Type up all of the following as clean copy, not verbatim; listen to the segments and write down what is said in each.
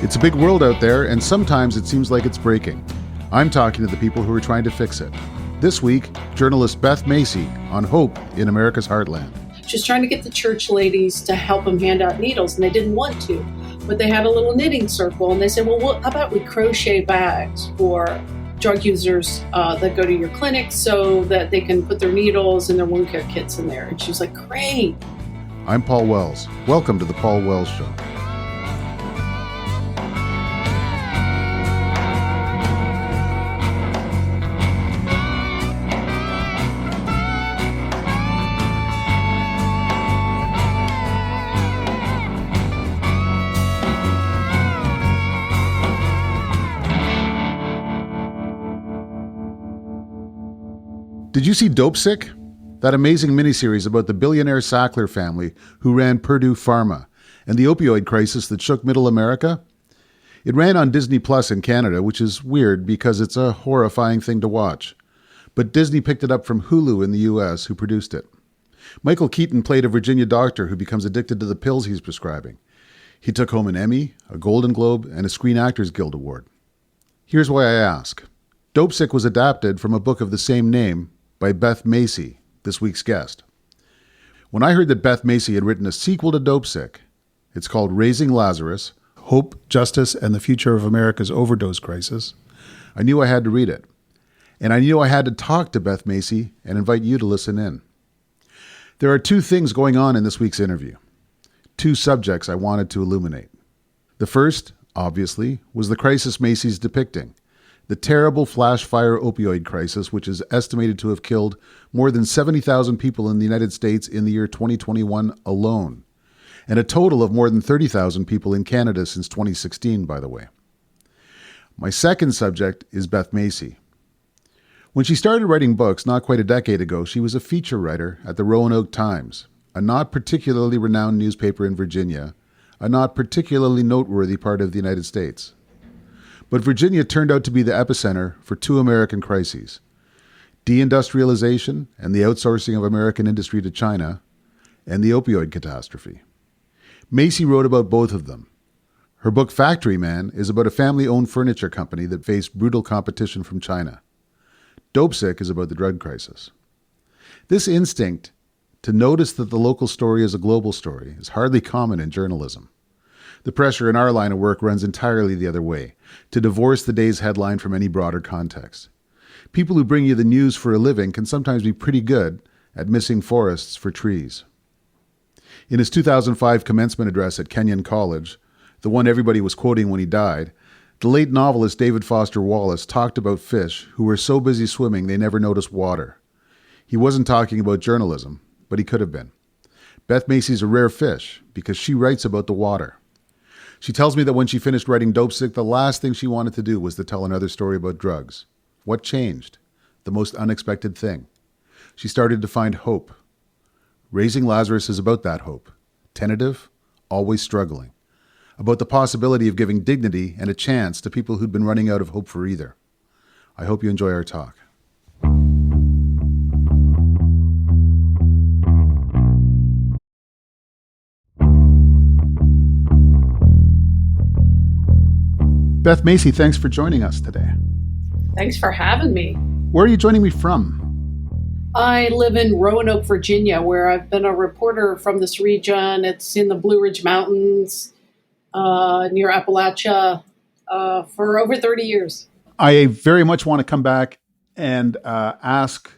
It's a big world out there, and sometimes it seems like it's breaking. I'm talking to the people who are trying to fix it. This week, journalist Beth Macy on Hope in America's Heartland. She was trying to get the church ladies to help them hand out needles, and they didn't want to. But they had a little knitting circle, and they said, well, how about we crochet bags for drug users that go to your clinic so that they can put their needles and their wound care kits in there? And she was like, great. I'm Paul Wells. Welcome to The Paul Wells Show. Did you see Dopesick? That amazing miniseries about the billionaire Sackler family who ran Purdue Pharma and the opioid crisis that shook middle America? It ran on Disney Plus in Canada, which is weird because it's a horrifying thing to watch. But Disney picked it up from Hulu in the US, who produced it. Michael Keaton played a Virginia doctor who becomes addicted to the pills he's prescribing. He took home an Emmy, a Golden Globe, and a Screen Actors Guild Award. Here's why I ask. Dopesick was adapted from a book of the same name by Beth Macy, this week's guest. When I heard that Beth Macy had written a sequel to Dopesick, it's called Raising Lazarus, Hope, Justice, and the Future of America's Overdose Crisis, I knew I had to read it. And I knew I had to talk to Beth Macy and invite you to listen in. There are two things going on in this week's interview. Two subjects I wanted to illuminate. The first, obviously, was the crisis Macy's depicting. The terrible flash fire opioid crisis, which is estimated to have killed more than 70,000 people in the United States in the year 2021 alone, and a total of more than 30,000 people in Canada since 2016, by the way. My second subject is Beth Macy. When she started writing books not quite a decade ago, she was a feature writer at the Roanoke Times, a not particularly renowned newspaper in Virginia, a not particularly noteworthy part of the United States. But Virginia turned out to be the epicenter for two American crises: deindustrialization and the outsourcing of American industry to China, and the opioid catastrophe. Macy wrote about both of them. Her book Factory Man is about a family-owned furniture company that faced brutal competition from China. Dopesick is about the drug crisis. This instinct to notice that the local story is a global story is hardly common in journalism. The pressure in our line of work runs entirely the other way, to divorce the day's headline from any broader context. People who bring you the news for a living can sometimes be pretty good at missing forests for trees. In his 2005 commencement address at Kenyon College, the one everybody was quoting when he died, the late novelist David Foster Wallace talked about fish who were so busy swimming they never noticed water. He wasn't talking about journalism, but he could have been. Beth Macy's a rare fish because she writes about the water. She tells me that when she finished writing Dopesick, the last thing she wanted to do was to tell another story about drugs. What changed? The most unexpected thing. She started to find hope. Raising Lazarus is about that hope. Tentative, always struggling. About the possibility of giving dignity and a chance to people who'd been running out of hope for either. I hope you enjoy our talk. Beth Macy, thanks for joining us today. Thanks for having me. Where are you joining me from? I live in Roanoke, Virginia, where I've been a reporter from this region. It's in the Blue Ridge Mountains, near Appalachia, for over 30 years. I very much want to come back and ask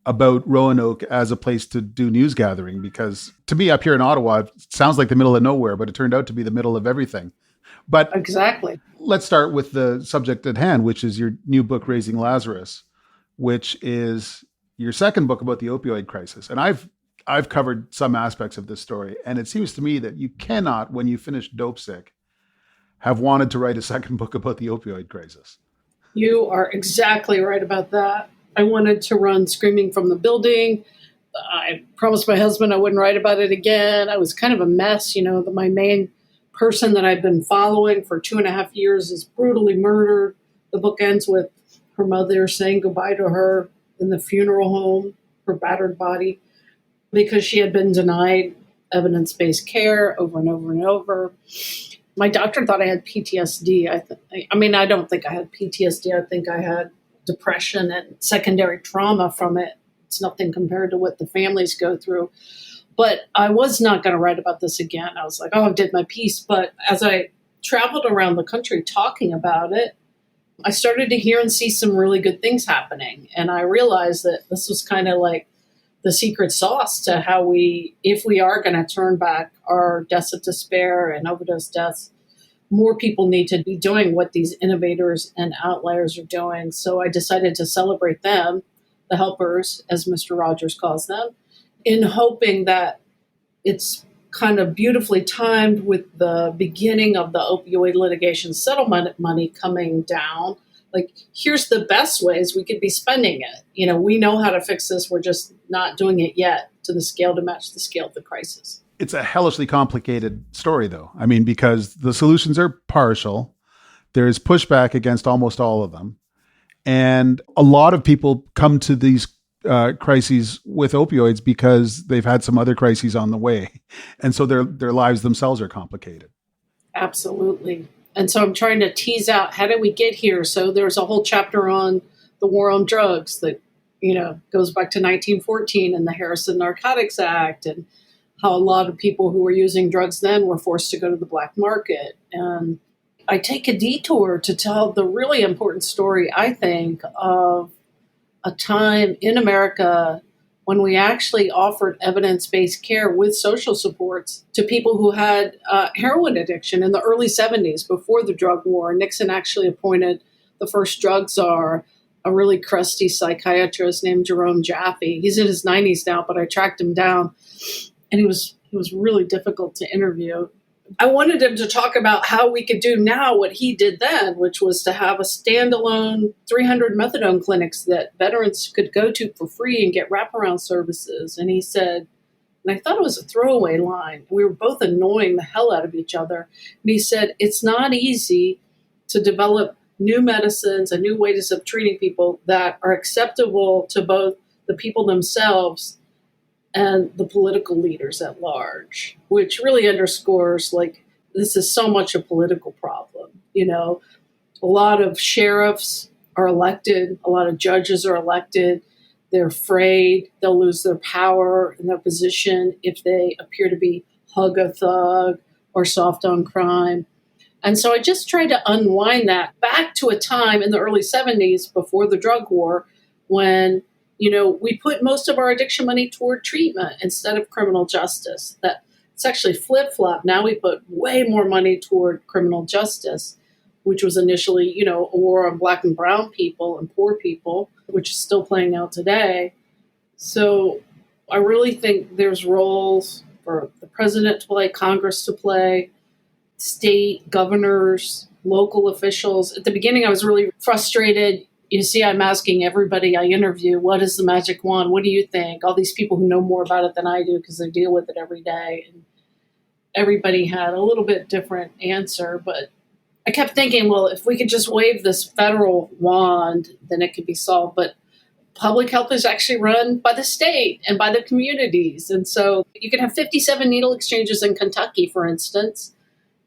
about Roanoke as a place to do news gathering, because to me up here in Ottawa, it sounds like the middle of nowhere, but it turned out to be the middle of everything. But exactly. Let's start with the subject at hand, which is your new book, Raising Lazarus, which is your second book about the opioid crisis. And I've covered some aspects of this story, and it seems to me that you cannot, when you finish Dopesick, have wanted to write a second book about the opioid crisis. You are exactly right about that. I wanted to run screaming from the building. I promised my husband I wouldn't write about it again. I was kind of a mess, my main person that I've been following for 2.5 years is brutally murdered. The book ends with her mother saying goodbye to her in the funeral home, her battered body, because she had been denied evidence-based care over and over and over. My doctor thought I had PTSD. I don't think I had PTSD. I think I had depression and secondary trauma from it. It's nothing compared to what the families go through. But I was not going to write about this again. I was like, oh, I did my piece. But as I traveled around the country talking about it, I started to hear and see some really good things happening. And I realized that this was kind of like the secret sauce to how if we are going to turn back our deaths of despair and overdose deaths, more people need to be doing what these innovators and outliers are doing. So I decided to celebrate them, the helpers, as Mr. Rogers calls them, in hoping that it's kind of beautifully timed with the beginning of the opioid litigation settlement money coming down. Like, here's the best ways we could be spending it. We know how to fix this. We're just not doing it yet to the scale to match the scale of the crisis. It's a hellishly complicated story, though. I mean, because the solutions are partial. There's pushback against almost all of them. And a lot of people come to these crises with opioids because they've had some other crises on the way. And so their lives themselves are complicated. Absolutely. And so I'm trying to tease out, how did we get here? So there's a whole chapter on the war on drugs that, goes back to 1914 and the Harrison Narcotics Act, and how a lot of people who were using drugs then were forced to go to the black market. And I take a detour to tell the really important story, I think, of a time in America when we actually offered evidence-based care with social supports to people who had heroin addiction in the early 70s, before the drug war. Nixon actually appointed the first drug czar, a really crusty psychiatrist named Jerome Jaffe. He's in his 90s now, but I tracked him down, and he was really difficult to interview. I wanted him to talk about how we could do now what he did then, which was to have a standalone 300 methadone clinics that veterans could go to for free and get wraparound services. And he said, and I thought it was a throwaway line, we were both annoying the hell out of each other. And he said, it's not easy to develop new medicines and new ways of treating people that are acceptable to both the people themselves and the political leaders at large, which really underscores, this is so much a political problem. A lot of sheriffs are elected, a lot of judges are elected. They're afraid they'll lose their power and their position if they appear to be hug a thug or soft on crime. And so I just tried to unwind that back to a time in the early 70s, before the drug war, when we put most of our addiction money toward treatment instead of criminal justice. That it's actually flip-flop. Now we put way more money toward criminal justice, which was initially, a war on Black and brown people and poor people, which is still playing out today. So I really think there's roles for the president to play, Congress to play, state governors, local officials. At the beginning, I was really frustrated. You see, I'm asking everybody I interview, what is the magic wand? What do you think? All these people who know more about it than I do because they deal with it every day. And everybody had a little bit different answer. But I kept thinking, well, if we could just wave this federal wand, then it could be solved. But public health is actually run by the state and by the communities. And so you can have 57 needle exchanges in Kentucky, for instance,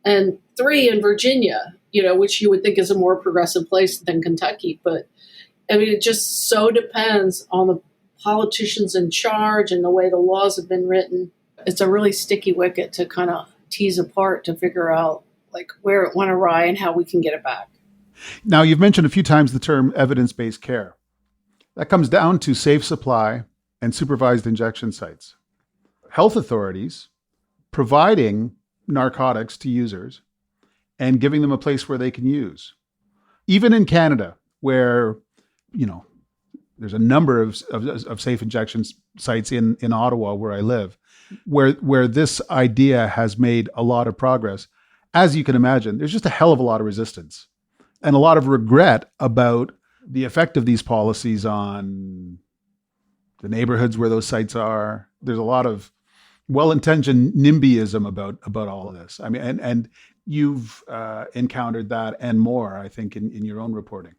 and 3 in Virginia, which you would think is a more progressive place than Kentucky. But I mean, it just so depends on the politicians in charge and the way the laws have been written. It's a really sticky wicket to kind of tease apart to figure out where it went awry and how we can get it back. Now, you've mentioned a few times the term evidence-based care. That comes down to safe supply and supervised injection sites. Health authorities providing narcotics to users and giving them a place where they can use. Even in Canada, where, there's a number of safe injection sites in Ottawa, where I live, where this idea has made a lot of progress. As you can imagine, there's just a hell of a lot of resistance and a lot of regret about the effect of these policies on the neighborhoods where those sites are. There's a lot of well-intentioned NIMBYism about all of this. I mean, and you've encountered that and more, I think, in your own reporting.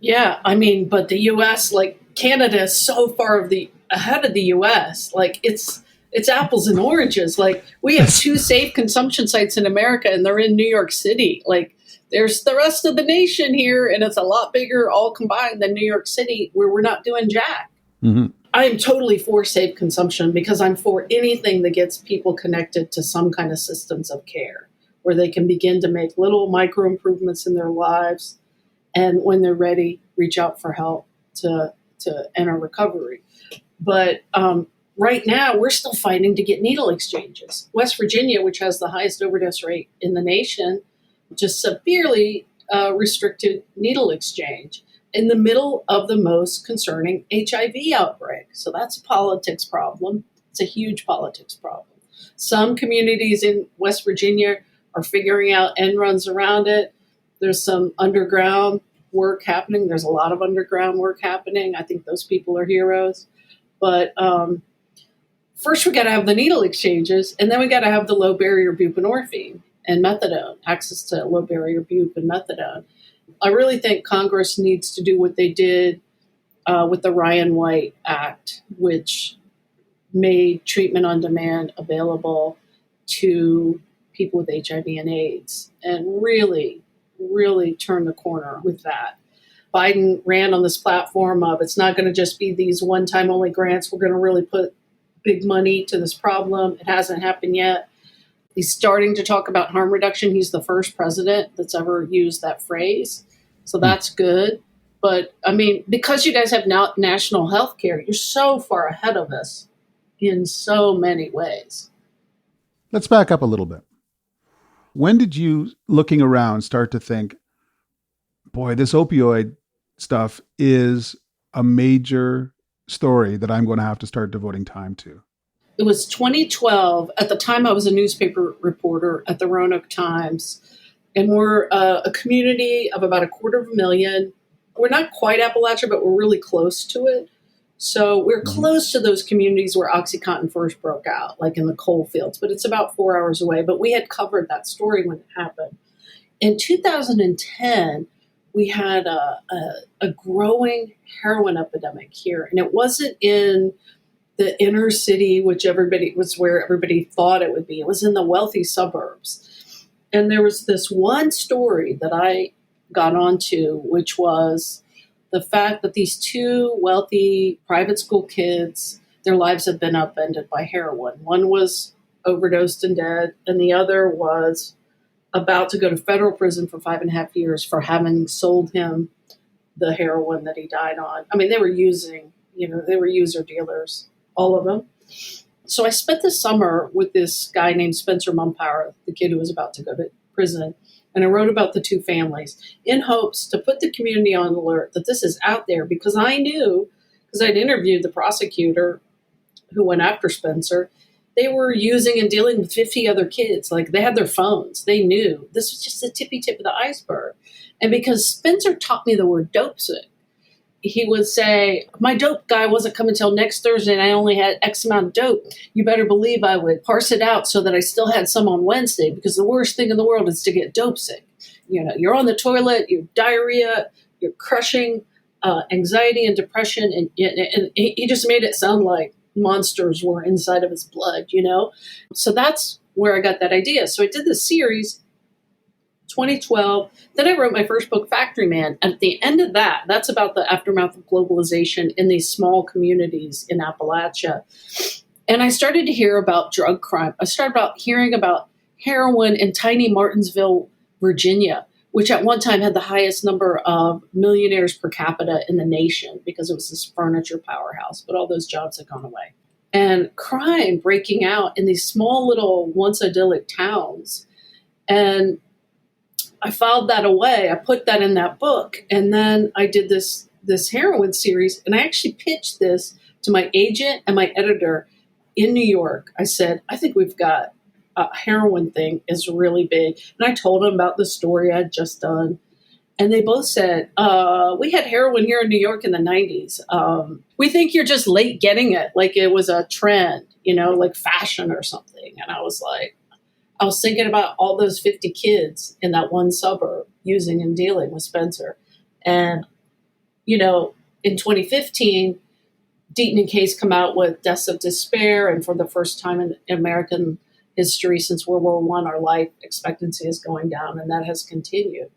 Yeah, I mean, but the U.S., Canada is so far ahead of the U.S. It's it's apples and oranges. Like, we have two safe consumption sites in America, and they're in New York City. Like, there's the rest of the nation here, and it's a lot bigger all combined than New York City, where we're not doing jack. Mm-hmm. I am totally for safe consumption because I'm for anything that gets people connected to some kind of systems of care where they can begin to make little micro improvements in their lives. And when they're ready, reach out for help to enter recovery. But right now, we're still fighting to get needle exchanges. West Virginia, which has the highest overdose rate in the nation, just severely restricted needle exchange in the middle of the most concerning HIV outbreak. So that's a politics problem. It's a huge politics problem. Some communities in West Virginia are figuring out end runs around it. There's some underground work happening. There's a lot of underground work happening. I think those people are heroes. But first we got to have the needle exchanges, and then we got to have the low barrier buprenorphine and methadone, access to low barrier bup and methadone. I really think Congress needs to do what they did with the Ryan White Act, which made treatment on demand available to people with HIV and AIDS, and really, really turn the corner with that. Biden ran on this platform of it's not going to just be these one-time only grants. We're going to really put big money to this problem. It hasn't happened yet. He's starting to talk about harm reduction. He's the first president that's ever used that phrase. So that's good. But, I mean, because you guys have now national health care, you're so far ahead of us in so many ways. Let's back up a little bit. When did you, looking around, start to think, boy, this opioid stuff is a major story that I'm going to have to start devoting time to? It was 2012. At the time, I was a newspaper reporter at the Roanoke Times, and we're a community of about 250,000. We're not quite Appalachia, but we're really close to it. So we're close to those communities where OxyContin first broke out, like in the coal fields, but it's about 4 hours away. But we had covered that story when it happened. In 2010, we had a growing heroin epidemic here, and it wasn't in the inner city, which was where everybody thought it would be. It was in the wealthy suburbs. And there was this one story that I got onto, which was the fact that these two wealthy private school kids, their lives had been upended by heroin. One was overdosed and dead, and the other was about to go to federal prison for 5.5 years for having sold him the heroin that he died on. I mean, they were user dealers, all of them. So I spent the summer with this guy named Spencer Mumpower, the kid who was about to go to prison. And I wrote about the two families in hopes to put the community on alert that this is out there, because I knew, because I'd interviewed the prosecutor who went after Spencer, they were using and dealing with 50 other kids. Like, they had their phones. They knew. This was just the tippy tip of the iceberg. And because Spencer taught me the word dopesick, he would say, my dope guy wasn't coming till next Thursday and I only had X amount of dope. You better believe I would parse it out so that I still had some on Wednesday, because the worst thing in the world is to get dope sick. You know, you're on the toilet, you're diarrhea, you're crushing anxiety and depression. And he just made it sound like monsters were inside of his blood, you know? So that's where I got that idea. So I did this series 2012. Then I wrote my first book, Factory Man. And at the end of that, that's about the aftermath of globalization in these small communities in Appalachia. And I started to hear about drug crime. I started hearing about heroin in tiny Martinsville, Virginia, which at one time had the highest number of millionaires per capita in the nation because it was this furniture powerhouse. But all those jobs had gone away. And crime breaking out in these small little once idyllic towns. And I filed that away. I put that in that book. And then I did this heroin series. And I actually pitched this to my agent and my editor in New York. I said, I think we've got a heroin thing is really big. And I told them about the story I'd just done. And they both said, we had heroin here in New York in the 90s. We think you're just late getting it. Like it was a trend, like fashion or something. And I was thinking about all those 50 kids in that one suburb using and dealing with Spencer. And, in 2015, Deaton case come out with deaths of despair, and for the first time in American history since World War I, our life expectancy is going down, and that has continued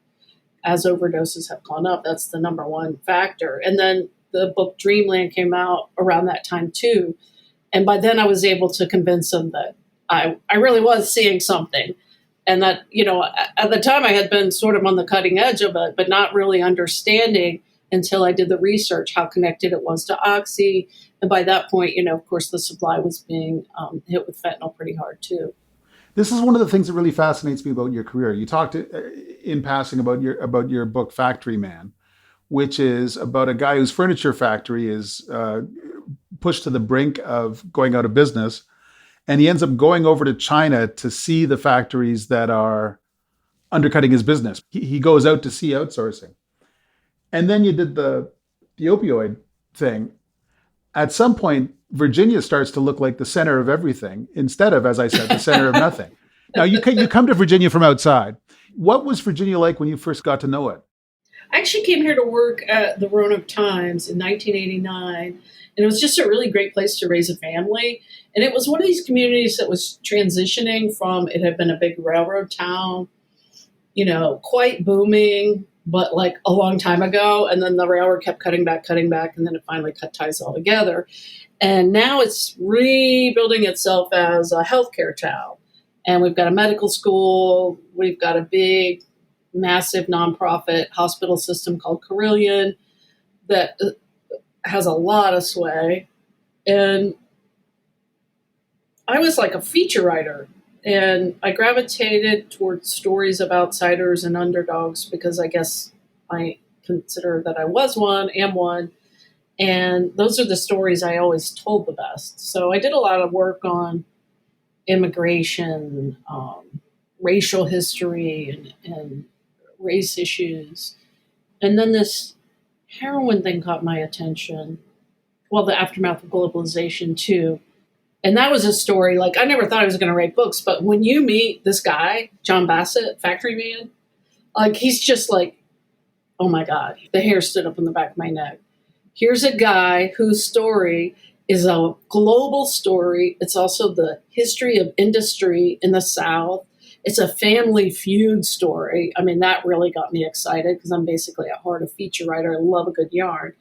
as overdoses have gone up. That's the number one factor. And then the book Dreamland came out around that time too, and by then I was able to convince them that I really was seeing something, and that, at the time I had been sort of on the cutting edge of it, but not really understanding until I did the research how connected it was to Oxy. And by that point, of course, the supply was being hit with fentanyl pretty hard too. This is one of the things that really fascinates me about your career. You talked in passing about your book Factory Man, which is about a guy whose furniture factory is pushed to the brink of going out of business, and he ends up going over to China to see the factories that are undercutting his business. He goes out to see outsourcing. And then you did the opioid thing. At some point, Virginia starts to look like the center of everything instead of, as I said, the center of nothing. Now, you come to Virginia from outside. What was Virginia like when you first got to know it? I actually came here to work at the Roanoke Times in 1989, and it was just a really great place to raise a family. And it was one of these communities that was transitioning from, it had been a big railroad town, quite booming, but like a long time ago. And then the railroad kept cutting back, and then it finally cut ties altogether. And now it's rebuilding itself as a healthcare town. And we've got a medical school. We've got a big, massive nonprofit hospital system called Carillion that has a lot of sway. And I was like a feature writer. And I gravitated towards stories of outsiders and underdogs because I guess I consider that I was one, am one. And those are the stories I always told the best. So I did a lot of work on immigration, racial history, and race issues. And then this heroin thing caught my attention. Well, the aftermath of globalization too. And that was a story, like, I never thought I was going to write books, but when you meet this guy, John Bassett, Factory Man, like, he's just like, oh my God, the hair stood up on the back of my neck. Here's a guy whose story is a global story. It's also the history of industry in the South. It's a family feud story. I mean, that really got me excited because I'm basically at heart a feature writer. I love a good yarn.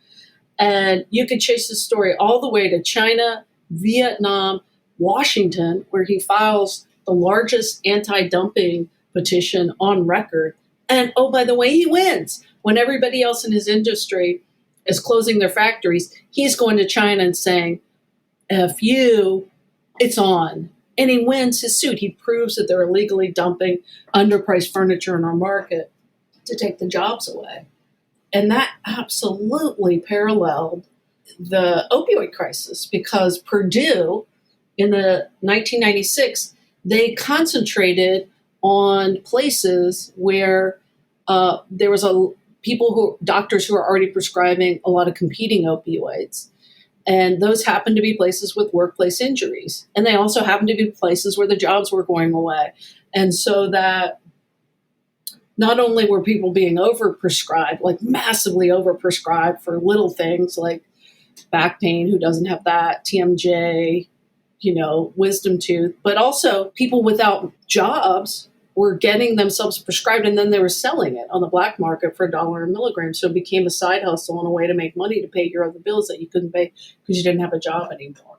And you could chase the story all the way to China, Vietnam, Washington, where he files the largest anti-dumping petition on record. And oh, by the way, he wins. When everybody else in his industry is closing their factories, he's going to China and saying, F you, it's on. And he wins his suit. He proves that they're illegally dumping underpriced furniture in our market to take the jobs away. And that absolutely paralleled the opioid crisis because Purdue in the 1996, they concentrated on places where there was doctors who are already prescribing a lot of competing opioids. And those happened to be places with workplace injuries. And they also happened to be places where the jobs were going away. And so that not only were people being overprescribed, like massively overprescribed for little things like back pain, who doesn't have that, TMJ, wisdom tooth, but also people without jobs were getting themselves prescribed and then they were selling it on the black market for $1 a milligram. So it became a side hustle and a way to make money to pay your other bills that you couldn't pay because you didn't have a job anymore.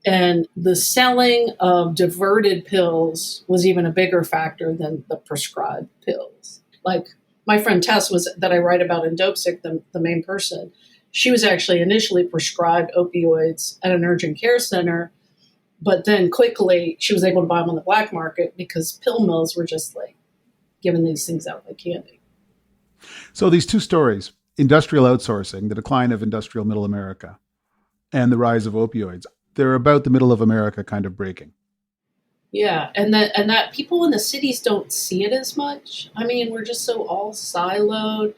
And the selling of diverted pills was even a bigger factor than the prescribed pills. Like my friend Tess that I write about in Dopesick, the main person, she was actually initially prescribed opioids at an urgent care center, but then quickly she was able to buy them on the black market because pill mills were just like giving these things out like candy. So these two stories, industrial outsourcing, the decline of industrial middle America, and the rise of opioids, they're about the middle of America kind of breaking. Yeah, and that people in the cities don't see it as much. I mean, we're just so all siloed.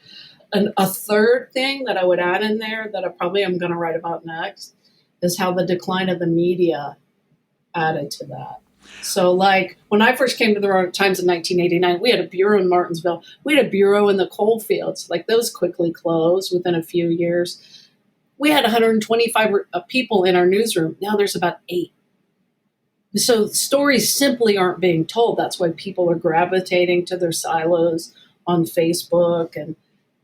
And a third thing that I would add in there that I probably am going to write about next is how the decline of the media added to that. So like when I first came to the Roanoke Times in 1989, we had a bureau in Martinsville. We had a bureau in the coal fields. Like those quickly closed within a few years. We had 125 people in our newsroom. Now there's about 8. So stories simply aren't being told. That's why people are gravitating to their silos on Facebook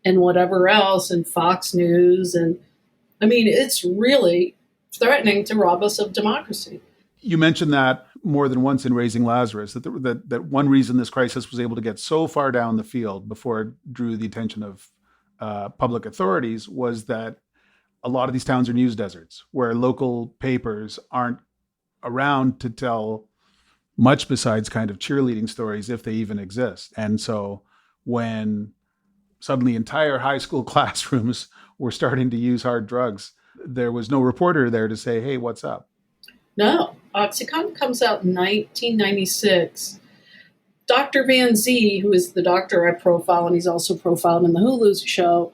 and whatever else, and Fox News. And I mean, it's really threatening to rob us of democracy. You mentioned that more than once in Raising Lazarus, that one reason this crisis was able to get so far down the field before it drew the attention of public authorities was that a lot of these towns are news deserts where local papers aren't around to tell much besides kind of cheerleading stories, if they even exist. And so when suddenly entire high school classrooms were starting to use hard drugs, there was no reporter there to say, hey, what's up? No. OxyContin comes out in 1996. Dr. Van Zee, who is the doctor I profile, and he's also profiled in the Hulu show,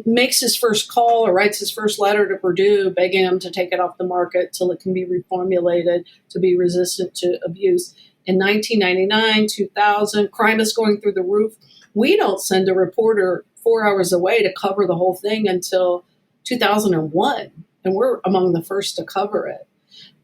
makes his first call or writes his first letter to Purdue begging him to take it off the market till it can be reformulated to be resistant to abuse. In 1999, 2000, crime is going through the roof. We don't send a reporter 4 hours away to cover the whole thing until 2001, and we're among the first to cover it.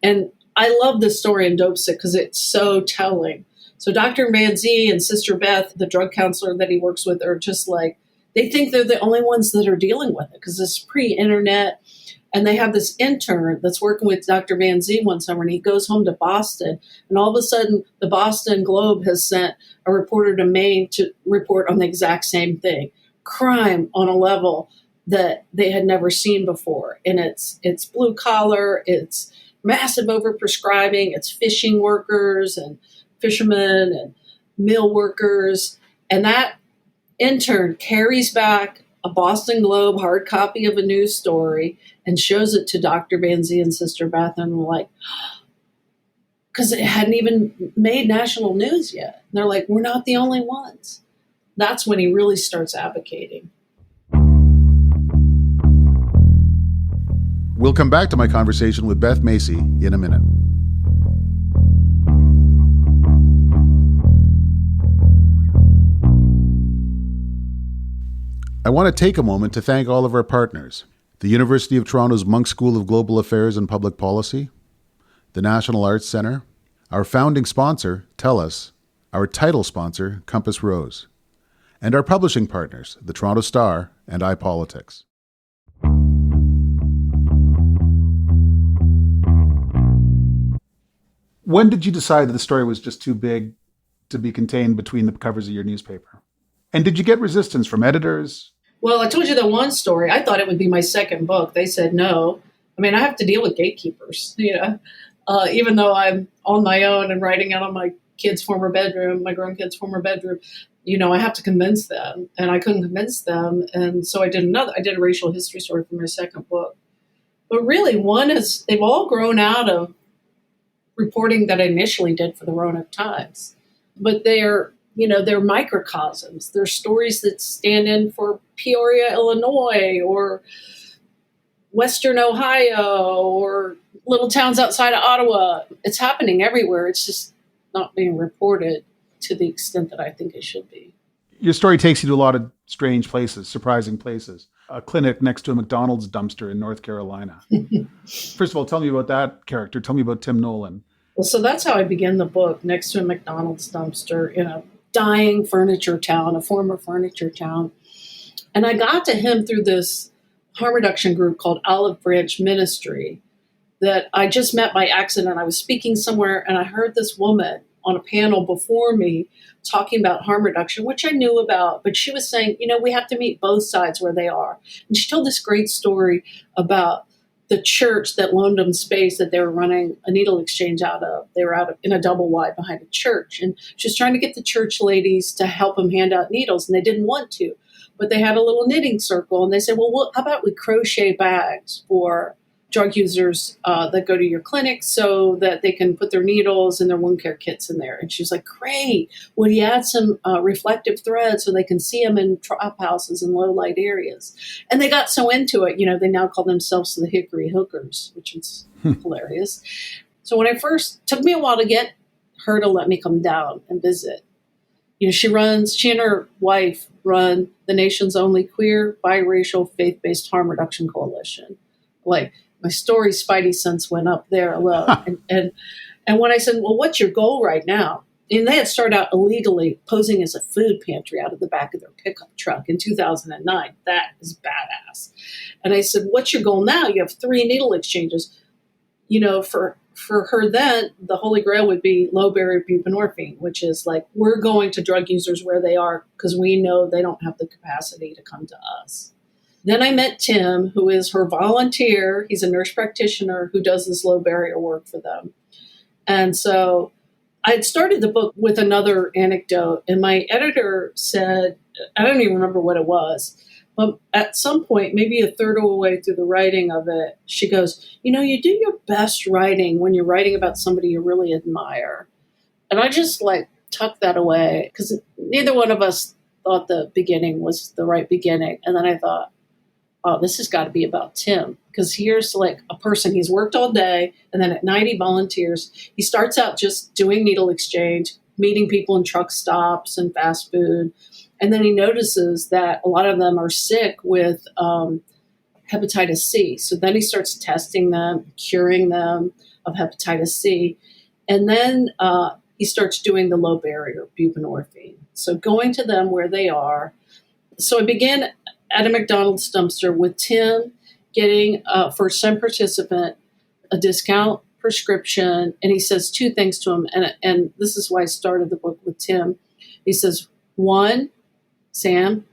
And I love this story in Dopesick because it's so telling. So Dr. Van Zee and Sister Beth, the drug counselor that he works with, are just like, they think they're the only ones that are dealing with it because it's pre-internet. And they have this intern that's working with Dr. Van Zee one summer, and he goes home to Boston. And all of a sudden, the Boston Globe has sent a reporter to Maine to report on the exact same thing. Crime on a level that they had never seen before. And it's blue collar, it's massive overprescribing, it's fishing workers and fishermen and mill workers. And that intern carries back a Boston Globe hard copy of a news story and shows it to Dr. Van Zee and Sister Beth, and we're like, because it hadn't even made national news yet. And they're like, we're not the only ones. That's when he really starts advocating. We'll come back to my conversation with Beth Macy in a minute. I want to take a moment to thank all of our partners: the University of Toronto's Munk School of Global Affairs and Public Policy, the National Arts Centre, our founding sponsor, TELUS, our title sponsor, Compass Rose, and our publishing partners, the Toronto Star and iPolitics. When did you decide that the story was just too big to be contained between the covers of your newspaper? And did you get resistance from editors? Well, I told you the one story. I thought it would be my second book. They said no. I mean, I have to deal with gatekeepers, even though I'm on my own and writing out on my kid's former bedroom, my grown kid's former bedroom. I have to convince them, and I couldn't convince them. And so I did a racial history story for my second book. But really, they've all grown out of reporting that I initially did for the Roanoke Times. But they're microcosms. They're stories that stand in for Peoria, Illinois, or Western Ohio, or little towns outside of Ottawa. It's happening everywhere. It's just not being reported to the extent that I think it should be. Your story takes you to a lot of strange places, surprising places. A clinic next to a McDonald's dumpster in North Carolina. First of all, tell me about that character. Tell me about Tim Nolan. Well, so that's how I begin the book, next to a McDonald's dumpster in a dying furniture town, a former furniture town. And I got to him through this harm reduction group called Olive Branch Ministry that I just met by accident. I was speaking somewhere and I heard this woman on a panel before me talking about harm reduction, which I knew about, but she was saying, we have to meet both sides where they are. And she told this great story about the church that loaned them space that they were running a needle exchange out of. They were in a double wide behind a church. And she was trying to get the church ladies to help them hand out needles, and they didn't want to. But they had a little knitting circle, and they said, well, how about we crochet bags for drug users that go to your clinic so that they can put their needles and their wound care kits in there. And she was like, great. Would you add some reflective thread so they can see them in trap houses in low light areas? And they got so into it, they now call themselves the Hickory Hookers, which is hilarious. So when took me a while to get her to let me come down and visit. She and her wife run the nation's only queer, biracial, faith-based harm reduction coalition. Like, my story spidey sense went up there alone. And when I said, well, what's your goal right now? And they had started out illegally posing as a food pantry out of the back of their pickup truck in 2009. That is badass. And I said, what's your goal now? You have 3 needle exchanges. For her then, the holy grail would be low barrier buprenorphine, which is like, we're going to drug users where they are because we know they don't have the capacity to come to us. Then I met Tim, who is her volunteer. He's a nurse practitioner who does this low barrier work for them. And so I had started the book with another anecdote, and my editor said, I don't even remember what it was, but at some point, maybe a third of the way through the writing of it, she goes, you do your best writing when you're writing about somebody you really admire. And I just tucked that away because neither one of us thought the beginning was the right beginning. And then I thought, oh, this has got to be about Tim, because here's a person, he's worked all day, and then at night he volunteers. He starts out just doing needle exchange, meeting people in truck stops and fast food. And then he notices that a lot of them are sick with hepatitis C. So then he starts testing them, curing them of hepatitis C. And then he starts doing the low barrier buprenorphine. So going to them where they are. So I began at a McDonald's dumpster with Tim getting, for some participant, a discount prescription. And he says 2 things to him. And this is why I started the book with Tim. He says, 1, Sam,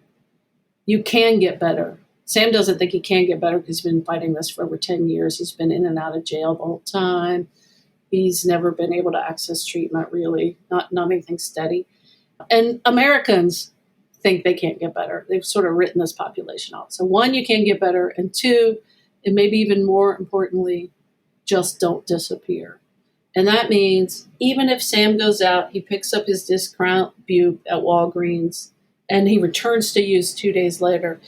you can get better. Sam doesn't think he can get better because he's been fighting this for over 10 years. He's been in and out of jail the whole time. He's never been able to access treatment, really, not anything steady. And Americans think they can't get better. They've sort of written this population out. So 1, you can get better. And 2, and maybe even more importantly, just don't disappear. And that means even if Sam goes out, he picks up his discount bupe at Walgreens, and he returns to use 2 days later,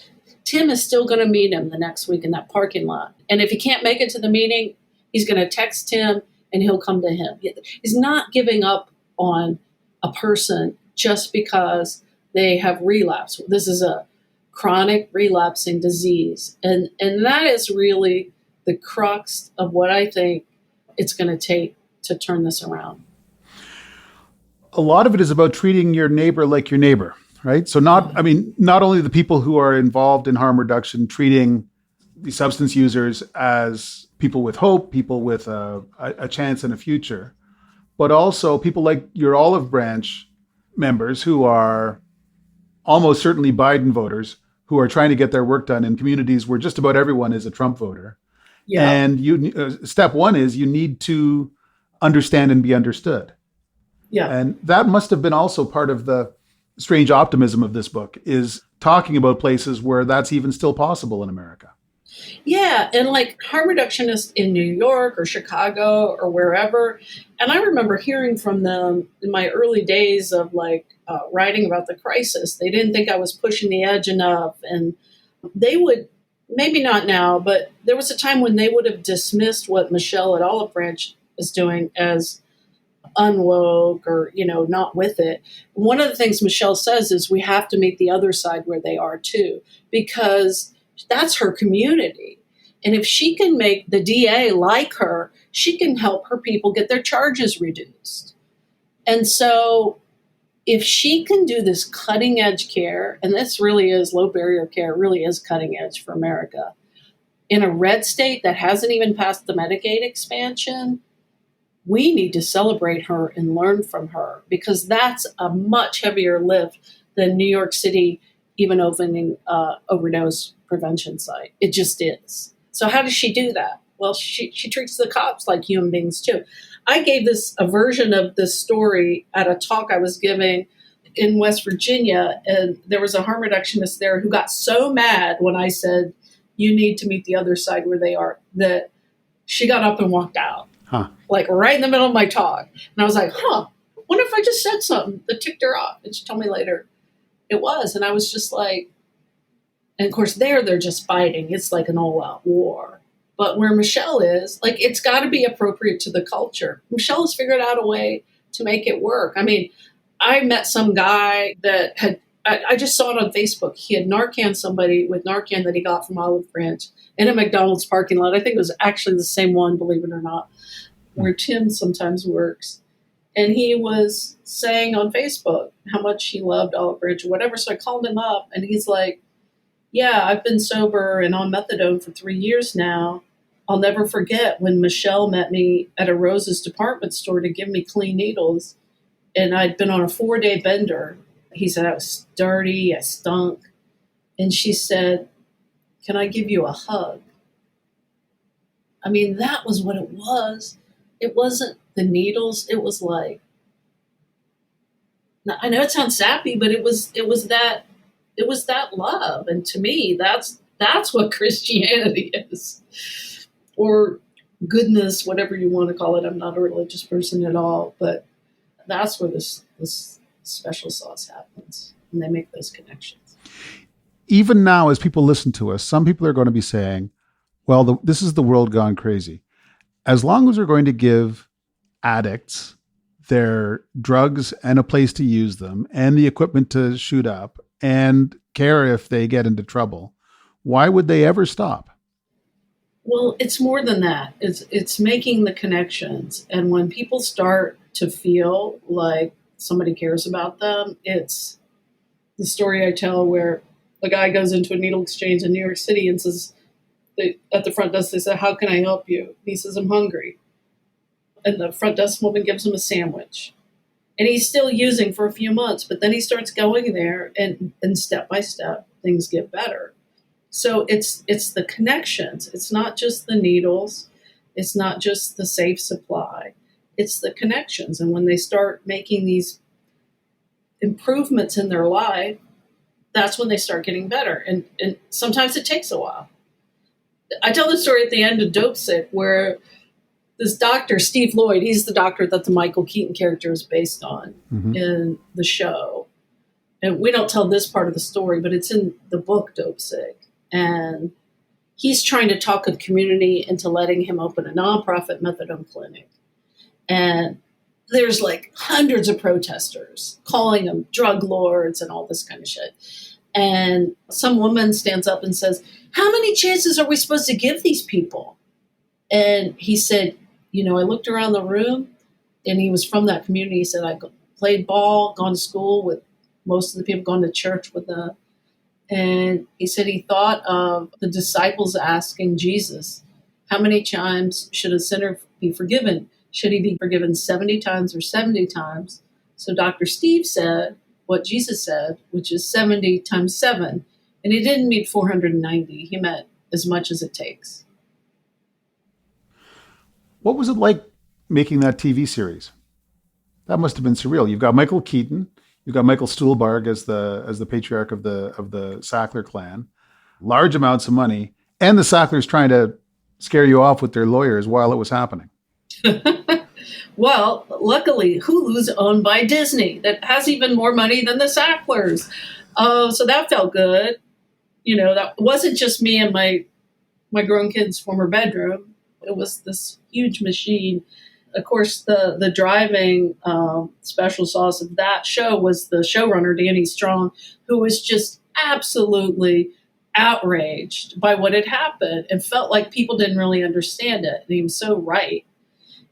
Tim is still going to meet him the next week in that parking lot. And if he can't make it to the meeting, he's going to text Tim and he'll come to him. He's not giving up on a person just because they have relapse. This is a chronic relapsing disease. And that is really the crux of what I think it's going to take to turn this around. A lot of it is about treating your neighbor like your neighbor, right? So not only the people who are involved in harm reduction, treating the substance users as people with hope, people with a chance and a future, but also people like your Olive Branch members who are almost certainly Biden voters who are trying to get their work done in communities where just about everyone is a Trump voter. Yeah. And step 1 is you need to understand and be understood. Yeah. And that must have been also part of the strange optimism of this book, is talking about places where that's even still possible in America. Yeah. And harm reductionists in New York or Chicago or wherever. And I remember hearing from them in my early days of writing about the crisis. They didn't think I was pushing the edge enough. And they would, maybe not now, but there was a time when they would have dismissed what Michelle at Olive Branch is doing as unwoke or, not with it. One of the things Michelle says is we have to meet the other side where they are too, because that's her community. And if she can make the DA like her, she can help her people get their charges reduced. And so if she can do this cutting edge care, and this really is low barrier care, really is cutting edge for America, in a red state that hasn't even passed the Medicaid expansion, we need to celebrate her and learn from her, because that's a much heavier lift than New York City even opening overdose prevention site. It just is. So how does she do that? Well, she treats the cops like human beings too. I gave a version of this story at a talk I was giving in West Virginia, and there was a harm reductionist there who got so mad when I said, you need to meet the other side where they are, that she got up and walked out. Huh. Right in the middle of my talk. And I was like, wonder if I just said something that ticked her off. And she told me later it was. And I was just like, and of course they're just fighting. It's like an all-out war. But where Michelle is, it's got to be appropriate to the culture. Michelle has figured out a way to make it work. I mean, I met some guy that had I just saw it on Facebook. He had Narcan somebody with Narcan that he got from Olive Branch in a McDonald's parking lot. I think it was actually the same one, believe it or not, where Tim sometimes works. And he was saying on Facebook how much he loved Olive Branch or whatever. So I called him up and he's like, yeah, I've been sober and on methadone for 3 years now. I'll never forget when Michelle met me at a Rose's department store to give me clean needles. And I'd been on a 4-day bender. He said I was dirty, I stunk. And she said, can I give you a hug? I mean, that was what it was. It wasn't the needles. It was like, I know it sounds sappy, but it was that love. And to me, that's what Christianity is. Or goodness, whatever you want to call it. I'm not a religious person at all, but that's where this special sauce happens, and they make those connections. Even now, as people listen to us, some people are going to be saying, well, this is the world gone crazy. As long as we're going to give addicts their drugs and a place to use them and the equipment to shoot up and care if they get into trouble, why would they ever stop? Well, it's more than that. It's making the connections. And when people start to feel like somebody cares about them, it's the story I tell where a guy goes into a needle exchange in New York City and says, at the front desk, they say, how can I help you? He says, I'm hungry. And the front desk woman gives him a sandwich. And he's still using for a few months, but then he starts going there and step by step, things get better. So it's the connections. It's not just the needles. It's not just the safe supply. It's the connections. And when they start making these improvements in their life, that's when they start getting better. And sometimes it takes a while. I tell the story at the end of Dopesick where this doctor, Steve Lloyd, he's the doctor that the Michael Keaton character is based on in the show. And we don't tell this part of the story, but it's in the book Dopesick. And he's trying to talk the community into letting him open a nonprofit methadone clinic. And there's like hundreds of protesters calling them drug lords and all this kind of shit. And some woman stands up and says, how many chances are we supposed to give these people? And he said, I looked around the room, and he was from that community. He said, I played ball, gone to school with most of the people, gone to church with them. And he said he thought of the disciples asking Jesus, how many times should a sinner be forgiven? Should he be forgiven 70 times or 70 times? So Dr. Steve said what Jesus said, which is 70 times 7. And he didn't mean 490. He meant as much as it takes. What was it like making that TV series? That must have been surreal. You've got Michael Keaton, you've got Michael Stuhlbarg as the patriarch of the Sackler clan, large amounts of money, and the Sacklers trying to scare you off with their lawyers while it was happening. Well, luckily, Hulu's owned by Disney that has even more money than the Sacklers. So that felt good. That wasn't just me and my grown kid's former bedroom. It was this huge machine. Of course, the driving special sauce of that show was the showrunner, Danny Strong, who was just absolutely outraged by what had happened and felt like people didn't really understand it. And he was so right.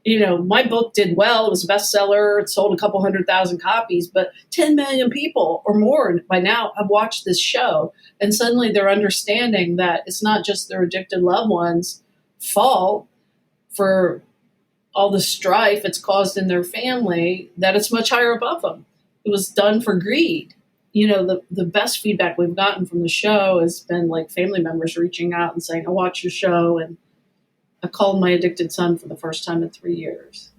My book did well. It was a bestseller. It sold a couple 100,000 copies, but 10 million people or more by now have watched this show. And suddenly they're understanding that it's not just their addicted loved ones' fault for all the strife it's caused in their family, that it's much higher above them. It was done for greed. The best feedback we've gotten from the show has been like family members reaching out and saying, I watch your show and I called my addicted son for the first time in 3 years.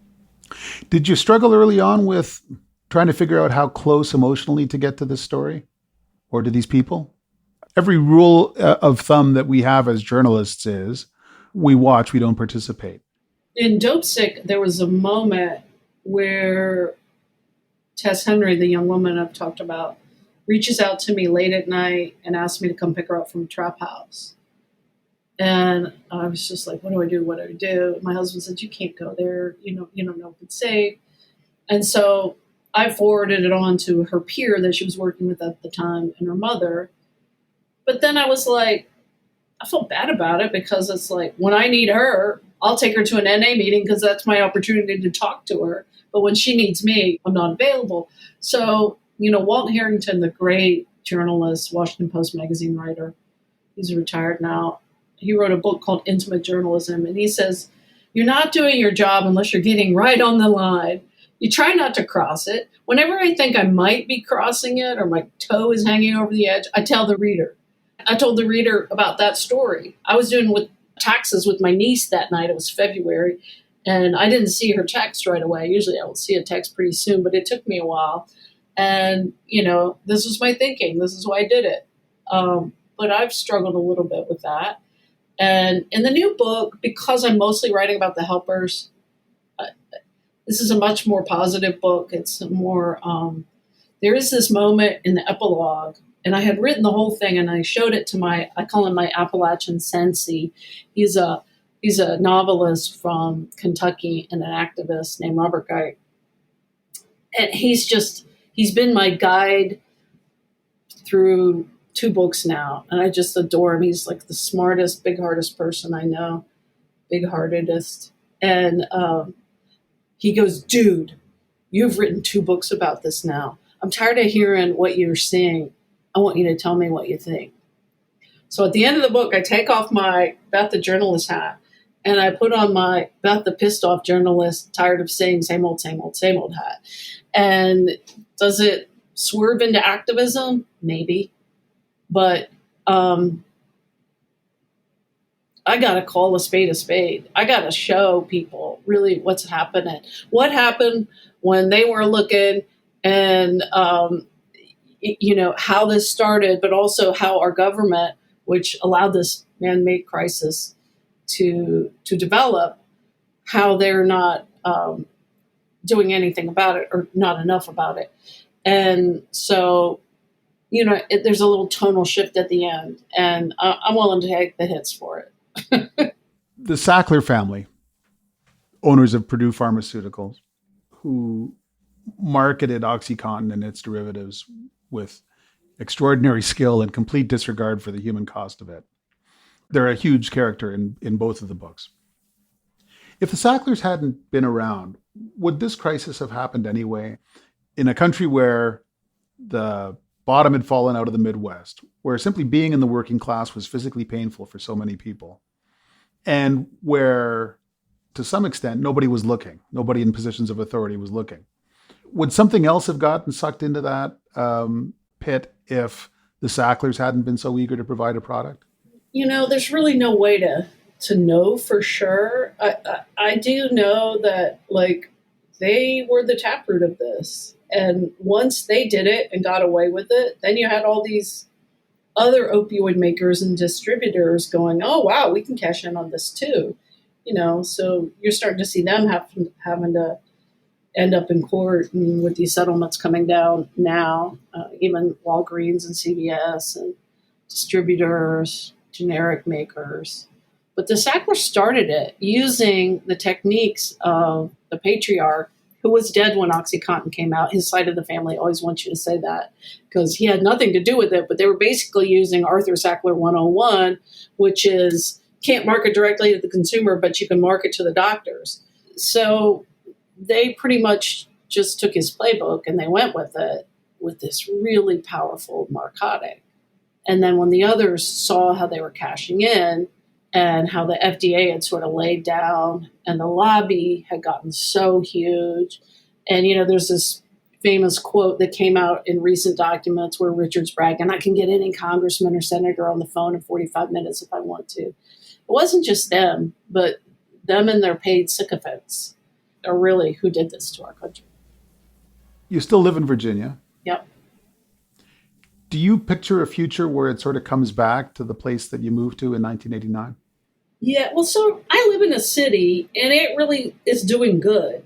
Did you struggle early on with trying to figure out how close emotionally to get to this story or to these people? Every rule of thumb that we have as journalists is we watch, we don't participate. In Dopesick, there was a moment where Tess Henry, the young woman I've talked about, reaches out to me late at night and asks me to come pick her up from a trap house. And I was just like, what do I do? What do I do? My husband said, you can't go there. You don't know if it's safe. And so I forwarded it on to her peer that she was working with at the time and her mother. But then I was like, I felt bad about it because it's like when I need her, I'll take her to an NA meeting because that's my opportunity to talk to her. But when she needs me, I'm not available. So, Walt Harrington, the great journalist, Washington Post magazine writer, he's retired now. He wrote a book called Intimate Journalism. And he says, you're not doing your job unless you're getting right on the line. You try not to cross it. Whenever I think I might be crossing it or my toe is hanging over the edge, I tell the reader. I told the reader about that story. I was doing with taxes with my niece that night. It was February, and I didn't see her text right away. Usually I will see a text pretty soon, but it took me a while. And, this was my thinking. This is why I did it. But I've struggled a little bit with that. And in the new book, because I'm mostly writing about the helpers, this is a much more positive book. It's more, there is this moment in the epilogue, and I had written the whole thing, and I showed it to I call him my Appalachian sensei. He's a novelist from Kentucky and an activist named Robert Guy. And he's been my guide through 2 books now, and I just adore him. He's like the smartest, big-heartedest person I know, big-heartedest. And he goes, dude, you've written 2 books about this now. I'm tired of hearing what you're seeing. I want you to tell me what you think. So at the end of the book, I take off my Beth the journalist hat, and I put on my Beth the pissed off journalist, tired of saying same old hat. And does it swerve into activism? Maybe. But I got to call a spade. I got to show people really what's happening. What happened when they were looking, and, how this started, but also how our government, which allowed this man-made crisis to develop, how they're not doing anything about it or not enough about it. And so, there's a little tonal shift at the end, and I'm willing to take the hits for it. The Sackler family, owners of Purdue Pharmaceuticals, who marketed OxyContin and its derivatives with extraordinary skill and complete disregard for the human cost of it. They're a huge character in both of the books. If the Sacklers hadn't been around, would this crisis have happened anyway? In a country where the bottom had fallen out of the Midwest, where simply being in the working class was physically painful for so many people, and where, to some extent, nobody was looking, nobody in positions of authority was looking. Would something else have gotten sucked into that pit if the Sacklers hadn't been so eager to provide a product? There's really no way to know for sure. I do know that, they were the taproot of this. And once they did it and got away with it, then you had all these other opioid makers and distributors going, oh, wow, we can cash in on this too. So you're starting to see them having to end up in court, and with these settlements coming down now, even Walgreens and CVS and distributors, generic makers. But the Sacklers started it using the techniques of the patriarch, who was dead when OxyContin came out. His side of the family always wants you to say that because he had nothing to do with it, but they were basically using Arthur Sackler 101, which is can't market directly to the consumer, but you can market to the doctors. So they pretty much just took his playbook and they went with it with this really powerful narcotic. And then when the others saw how they were cashing in and how the FDA had sort of laid down and the lobby had gotten so huge. And, there's this famous quote that came out in recent documents where Richard's bragging, I can get any congressman or senator on the phone in 45 minutes if I want to. It wasn't just them, but them and their paid sycophants are really who did this to our country. You still live in Virginia. Yep. Do you picture a future where it sort of comes back to the place that you moved to in 1989? Yeah, well, so I live in a city, and it really is doing good.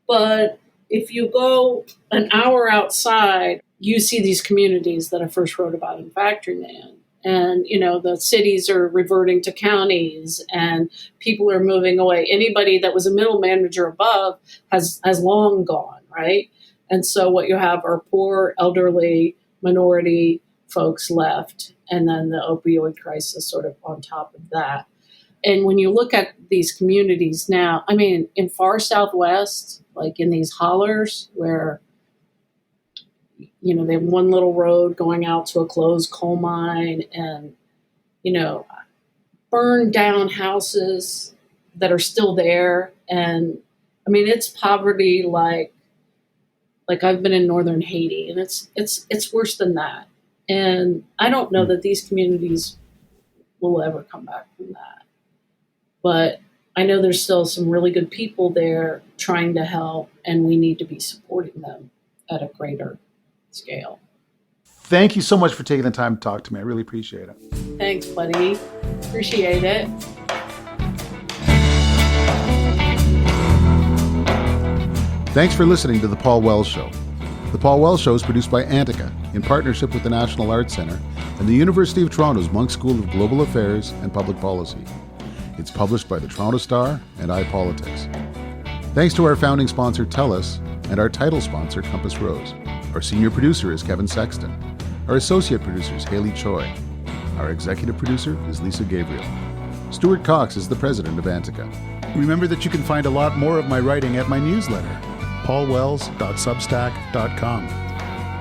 But if you go an hour outside, you see these communities that I first wrote about in Factoryman. And, the cities are reverting to counties, and people are moving away. Anybody that was a middle manager above has long gone, right? And so what you have are poor, elderly, minority folks left, and then the opioid crisis sort of on top of that. And when you look at these communities now, I mean, in far Southwest, like in these hollers where, they have one little road going out to a closed coal mine and, burned down houses that are still there. And I mean, it's poverty like I've been in northern Haiti, and it's worse than that. And I don't know that these communities will ever come back from that. But I know there's still some really good people there trying to help, and we need to be supporting them at a greater scale. Thank you so much for taking the time to talk to me. I really appreciate it. Thanks, buddy. Appreciate it. Thanks for listening to The Paul Wells Show. The Paul Wells Show is produced by Antica in partnership with the National Arts Centre and the University of Toronto's Munk School of Global Affairs and Public Policy. It's published by the Toronto Star and iPolitics. Thanks to our founding sponsor, TELUS, and our title sponsor, Compass Rose. Our senior producer is Kevin Sexton. Our associate producer is Haley Choi. Our executive producer is Lisa Gabriel. Stuart Cox is the president of Antica. Remember that you can find a lot more of my writing at my newsletter, paulwells.substack.com.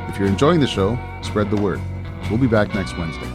If you're enjoying the show, spread the word. We'll be back next Wednesday.